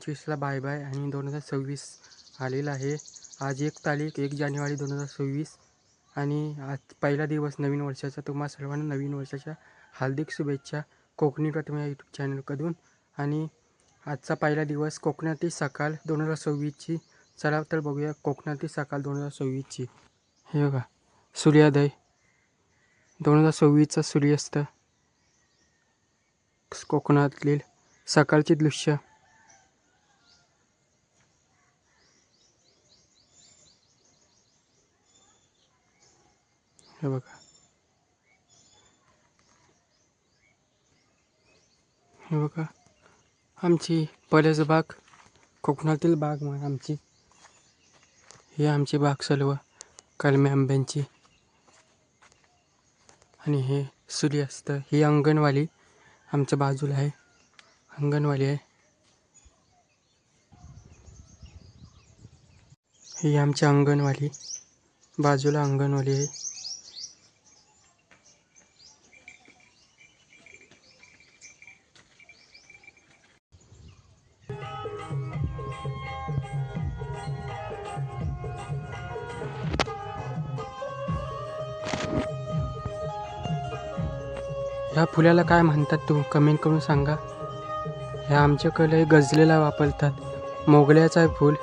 2025ला bye bye आणि 2026 आलेला आहे. आज 1 तारीख 1 जानेवारी 2026 आणि आज पहिला दिवस नवीन वर्षाचा. तुम्हा सर्वांना नवीन वर्षाच्या हार्दिक शुभेच्छा कोकणी प्रतिमा या यूट्यूब चॅनलकडून. आणि आजचा पहिला दिवस कोकणातील सकाळ 2026ची. चला तर बघूया कोकणातील सकाळ 2026ची. हे बघा सूर्योदय 2026चा सूर्यास्त कोकणातील सकाळचे दृश्य. हे बघा हे बघा आमची परसबाग कोकणातील बाग मग आमची. ही आमची बाग सर्व कलमी आंब्यांची. आणि हे सूर्यास्त. ही अंगणवाडी आमच्या बाजूला आहे. अंगणवाडी आहे. ही आमची अंगणवाडी. बाजूला अंगणवाडी आहे. ह्या फुलाला काय म्हणतात तू कमेंट करून सांगा. ह्या आमच्याकडे गजलेला वापरतात. मोगऱ्याचं आहे फूल.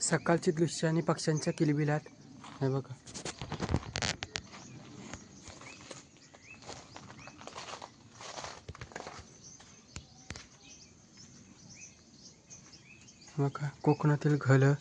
सकाळची दृश्य आणि पक्ष्यांच्या किलबिलाट. हे बघा बघा कोकणातील घरं.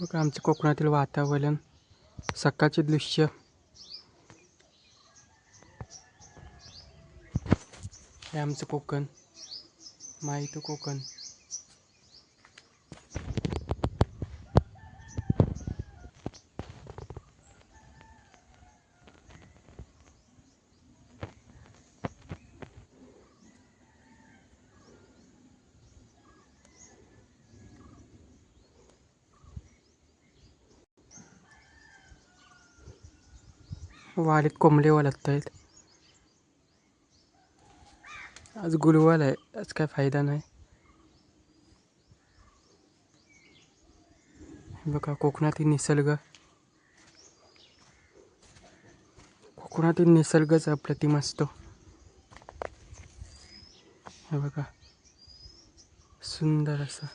बघा आमचं कोकणातील वातावरण सकाळचे दृश्य. हे आमचं कोकण माहिती कोकण. वाडीत कोंबडे वळत आहेत. आज गुरुवार आहे. आज काय फायदा नाही. बघा कोकणातील निसर्ग. कोकणातील निसर्गच अप्रतिम असतो. हे बघा सुंदर असं.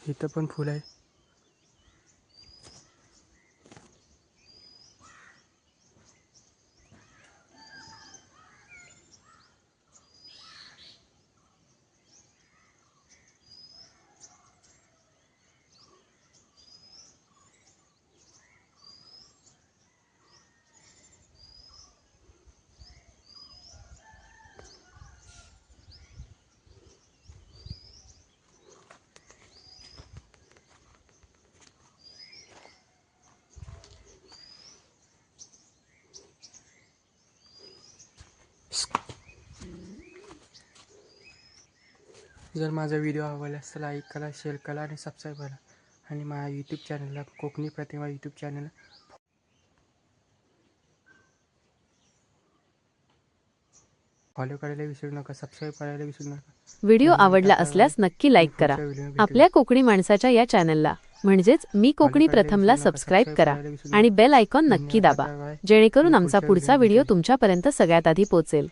इथं पण फुल आहे. जर माझा व्हिडिओ आवडल्यास लाईक करा, शेअर करा आणि सबस्क्राईब करा. आणि माझ्या यूट्यूब चॅनलला कोकणी प्रतिमा यूट्यूब चॅनल फॉलो करायला विसरू नका. सबस्क्राईब करायला विसरू नका. व्हिडिओ आवडला असल्यास नक्की लाईक करा. आपल्या कोकणी माणसाच्या या चॅनलला म्हणजेच मी कोकणी प्रथमला सबस्क्राईब करा आणि बेल आयकॉन नक्की दाबा, जेणेकरून आमचा पुढचा व्हिडिओ तुमच्यापर्यंत सगळ्यात आधी पोहोचेल.